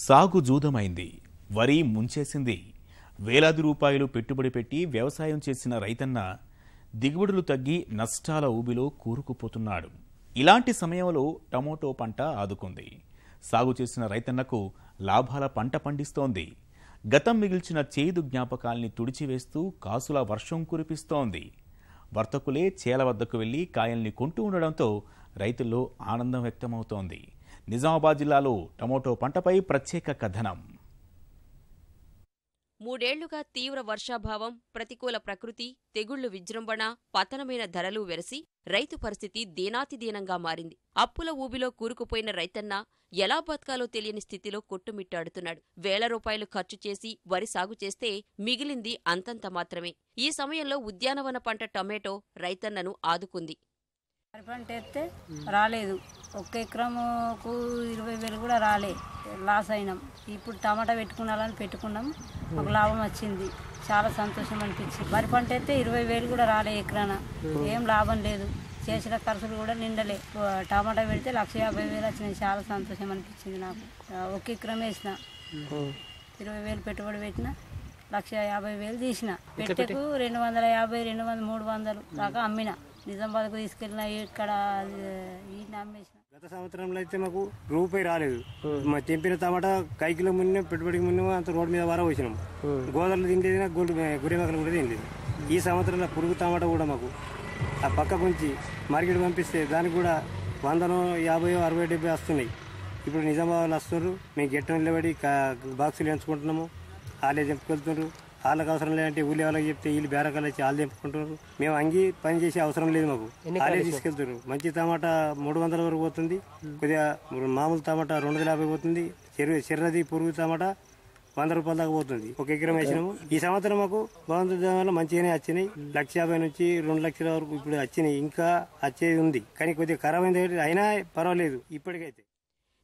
సాగు జూదమైంది, వరి ముంచేసింది. వేలాది రూపాయలు పెట్టుబడి పెట్టి వ్యవసాయం చేసిన రైతన్న దిగుబడులు తగ్గి నష్టాల ఊబిలో కూరుకుపోతున్నాడు. ఇలాంటి సమయంలో టమోటో పంట ఆదుకుంది. సాగు చేసిన రైతన్నకు లాభాల పంట పండిస్తోంది. గతం మిగిల్చిన చేదు జ్ఞాపకాల్ని తుడిచివేస్తూ కాసుల వర్షం కురిపిస్తోంది. వర్తకులే చేల వద్దకు వెళ్లి కాయల్ని కొంటూ ఉండడంతో రైతుల్లో ఆనందం వ్యక్తమవుతోంది. నిజామాబాద్ జిల్లాలో టమోటో పంటపై ప్రత్యేక కథనం. మూడేళ్లుగా తీవ్ర వర్షాభావం, ప్రతికూల ప్రకృతి, తెగుళ్లు విజృంభణ, పతనమైన ధరలు వెరసి రైతు పరిస్థితి దీనాతిదీనంగా మారింది. అప్పుల ఊబిలో కూరుకుపోయిన రైతన్న ఎలా బతకాలో తెలియని స్థితిలో కొట్టుమిట్టాడుతున్నాడు. వేల రూపాయలు ఖర్చు చేసి వరి సాగు చేస్తే మిగిలింది అంతంత మాత్రమే. ఈ సమయంలో ఉద్యానవన పంట టొమాటో రైతన్నను ఆదుకుంది. వరి పంట వేస్తే రాలేదు, 1 ఎకరంకు 20,000 కూడా రాలే, లాస్ అయినాం. ఇప్పుడు టమాటా పెట్టుకున్నాం, మాకు లాభం వచ్చింది, చాలా సంతోషం అనిపించింది. వరి పంట అయితే 20,000 కూడా రాలే ఎకరాన, ఏం లాభం లేదు, చేసిన ఖర్చులు కూడా నిండలే. టమాటా పెడితే 150,000 వచ్చినాయి, చాలా సంతోషం అనిపించింది నాకు. 1 ఎకరం వేసిన 20,000 పెట్టుబడి పెట్టిన, 150,000 తీసిన. పెట్టకు 250, 200, 300 దాకా అమ్మిన. నిజామాబాద్కు తీసుకెళ్ళిన, ఇక్కడ అమ్మేసిన. గత సంవత్సరంలో అయితే మాకు రూపాయి రాలేదు. మా తెంపిన టమాటా కైకిలో మున్న పెట్టుబడికి మున్న అంత రోడ్డు మీద వారా వచ్చినాం. గోదావరిలో తినలేదు, గురిమకలు కూడా తినలేదు. ఈ సంవత్సరంలో పురుగు టమాటా కూడా మాకు ఆ పక్క నుంచి మార్కెట్ పంపిస్తే దానికి కూడా 100, 50, 60, 70 వస్తున్నాయి. ఇప్పుడు నిజామాబాద్లో వస్తున్నారు, మేము గెట్టం నిలబడి బాక్సులు ఎంచుకుంటున్నాము. వాళ్ళే తెంపుకెళ్తున్నారు. వాళ్ళకి అవసరం లేదంటే ఊళ్ళో వాళ్ళకి చెప్తే వీళ్ళు బేరకాలు వచ్చి వాళ్ళు తెంపుకుంటున్నారు. మేము అంగి పని చేసే అవసరం లేదు మాకు, వాళ్ళే తీసుకెళ్తున్నారు. మంచి టమాటా 300 వరకు పోతుంది, కొద్దిగా మామూలు టమాటా 250 పోతుంది, చెర్రది పురుగు టమాటా 100 రూపాయల దాకా పోతుంది. 1 ఎకరం వేసినాము. ఈ సంవత్సరం మాకు భగవంతుడి వల్ల మంచిగానే వచ్చినాయి. 150,000 నుంచి 2 లక్షల వరకు ఇప్పుడు వచ్చినాయి. ఇంకా వచ్చేది ఉంది, కానీ కొద్దిగా ఖరాబ్ అయింది, అయినా పర్వాలేదు ఇప్పటికైతే.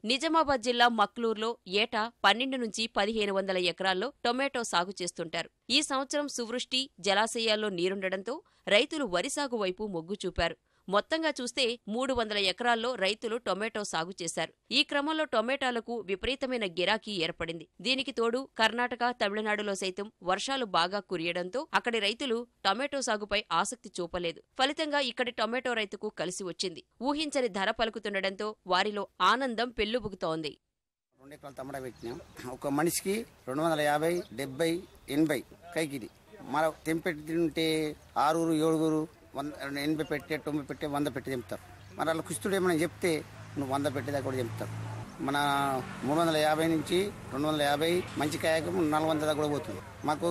నిజామాబాద్ జిల్లా మక్లూరులో ఏటా 12 నుంచి 1,500 ఎకరాల్లో టొమాటో సాగు చేస్తుంటారు. ఈ సంవత్సరం సువృష్టి, జలాశయాల్లో నీరుండడంతో రైతులు వరి సాగు వైపు మొగ్గు చూపారు. మొత్తంగా చూస్తే 300 ఎకరాల్లో రైతులు టొమాటో సాగు చేశారు. ఈ క్రమంలో టొమాటోలకు విపరీతమైన గిరాకీ ఏర్పడింది. దీనికి తోడు కర్ణాటక, తమిళనాడులో సైతం వర్షాలు బాగా కురియడంతో అక్కడి రైతులు టొమాటో సాగుపై ఆసక్తి చూపలేదు. ఫలితంగా ఇక్కడి టొమాటో రైతుకు కలిసి వచ్చింది. ఊహించని ధర పలుకుతుండటంతో వారిలో ఆనందం పెల్లుబుకుతోంది. 2 ఎకరాల టమాటా పెట్టినాం. ఒక మనిషికి 250, 70, 80 కైకిది. మన తెంపెట్టి ఉంటే 6, 7, 80 పెట్టే, 90 పెట్టే, 100 పెట్టి తెంపుతారు. మరి అలా కుస్తుడు ఏమైనా చెప్తే నువ్వు 100 పెట్టేదాకా కూడా చెప్తారు. మన 350 నుంచి 250 మంచి కాయకు 400 దాకా కూడా పోతుంది. మాకు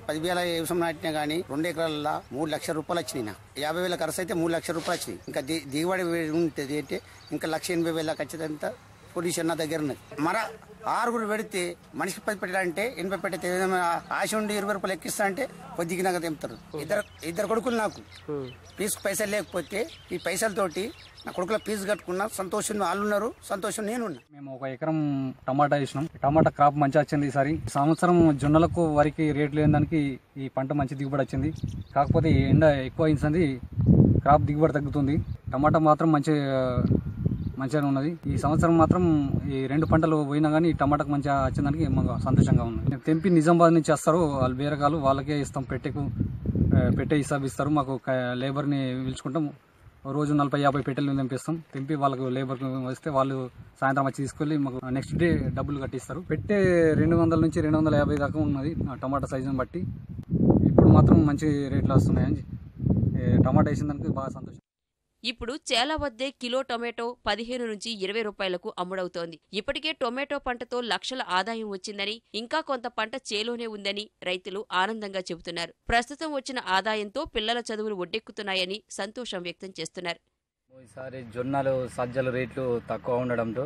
10,000 వ్యవసాయం నాటినా కానీ 2 ఎకరాల 3 లక్షల రూపాయలు వచ్చినాయి. నాకు 50,000 ఖర్చు అయితే 3 లక్షల రూపాయలు వచ్చినాయి. ఇంకా దిగుబడి ఉంటుంది అంటే ఇంకా 1,80,000 దాకా వచ్చేదంతా పొజిషన్ నా దగ్గర ఉన్నది. మన 6 పెడితే మనిషికి 10 పెట్టాలంటే 80 పెట్టే ఆశ ఉండి 20 రూపాయలు ఎక్కిస్తా అంటే కొద్దిగా నాకు తెంపుతారు. ఇద్దరు కొడుకులు నాకు ఫీజు పైసలు లేకపోతే ఈ పైసలతోటి నా కొడుకుల ఫీజు కట్టుకున్నా. సంతోషం వాళ్ళు ఉన్నారు, సంతోషం నేనున్నా. మేము 1 ఎకరం టమాటా వేసినాం. టమాటా క్రాప్ మంచిగా వచ్చింది. ఈసారి సంవత్సరం జొన్నలకు వరికి రేట్లు లేని దానికి ఈ పంట మంచి దిగుబడి వచ్చింది. కాకపోతే ఎండ ఎక్కువ అయింది, క్రాప్ దిగుబడి తగ్గుతుంది. టమాటా మాత్రం మంచిగానే ఉన్నది. ఈ సంవత్సరం మాత్రం ఈ 2 పంటలు పోయినా కానీ ఈ టమాటాకు మంచిగా వచ్చిందానికి మాకు సంతోషంగా ఉంది. తెంపి నిజామాబాద్ నుంచి వస్తారు వాళ్ళు, బేరకాలు వాళ్ళకే ఇస్తాం. పెట్టే హిసాబు ఇస్తారు. మాకు లేబర్ని పిలుచుకుంటాం. రోజు 40-50 పెట్టెలు తెంపిస్తాం. తెంపి వాళ్ళకు లేబర్కి వస్తే వాళ్ళు సాయంత్రం వచ్చి తీసుకెళ్ళి మాకు నెక్స్ట్ డే డబ్బులు కట్టిస్తారు. పెట్టే 200 నుంచి 250 దాకా ఉన్నది టమాటా సైజుని బట్టి. ఇప్పుడు మాత్రం మంచి రేట్లు వస్తున్నాయని టమాటా వేసిన దానికి బాగా సంతోషం. ఇప్పుడు చేల వద్దే కిలో టొమాటో 15 నుంచి 20 రూపాయలకు అమ్ముడవుతోంది. ఇప్పటికే టొమాటో పంటతో లక్షల ఆదాయం వచ్చిందని, ఇంకా కొంత పంట చేలోనే ఉందని రైతులు ఆనందంగా చెబుతున్నారు. ప్రస్తుతం వచ్చిన ఆదాయంతో పిల్లల చదువులు ఒడ్డెక్కుతున్నాయని సంతోషం వ్యక్తం చేస్తున్నారు. ఈసారి జొన్నలు, సజ్జలు రేట్లు తక్కువ ఉండడంతో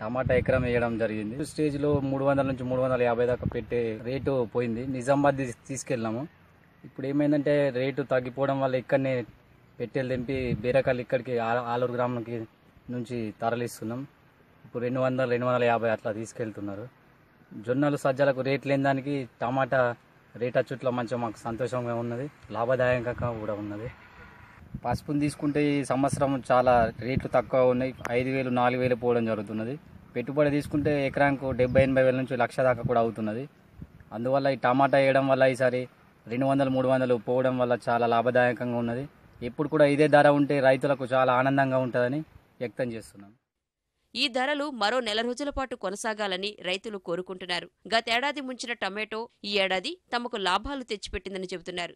టమాటా ఎకరం వేయడం జరిగింది. స్టేజ్లో 300 నుంచి 350 దాకా పెట్టే రేటు పోయింది. నిజామాబాద్ తీసుకెళ్ళాము. ఇప్పుడు ఏమైందంటే రేటు తగ్గిపోవడం వల్ల ఇక్కడనే పెట్టెలు తెంపి బీరకాయలు ఇక్కడికి ఆలూరు గ్రామానికి నుంచి తరలిస్తున్నాం. ఇప్పుడు 200, 250 అట్లా తీసుకెళ్తున్నారు. జొన్నలు, సజ్జలకు రేట్ లేని దానికి టమాటా రేట్ అచ్చుట్లో మంచిగా మాకు సంతోషంగా ఉన్నది, లాభదాయకంగా కూడా ఉన్నది. పసుపుని తీసుకుంటే ఈ సంవత్సరం చాలా రేట్లు తక్కువ ఉన్నాయి. 5,000, 4,000 పోవడం జరుగుతున్నది. పెట్టుబడి తీసుకుంటే ఎకరానికి 70-80 వేల నుంచి 1,00,000 దాకా కూడా అవుతున్నది. అందువల్ల ఈ టమాటా వేయడం వల్ల ఈసారి 200-300 పోవడం వల్ల చాలా లాభదాయకంగా ఉన్నది. ఇప్పుడు కూడా ఇదే ధర ఉంటే రైతులకు చాలా ఆనందంగా ఉంటుందని వ్యక్తం చేస్తున్నాం. ఈ ధరలు మరో నెల రోజుల పాటు కొనసాగాలని రైతులు కోరుకుంటున్నారు. గతేడాది ముంచిన టమాటో ఈ ఏడాది తమకు లాభాలు తెచ్చిపెట్టిందని చెబుతున్నారు.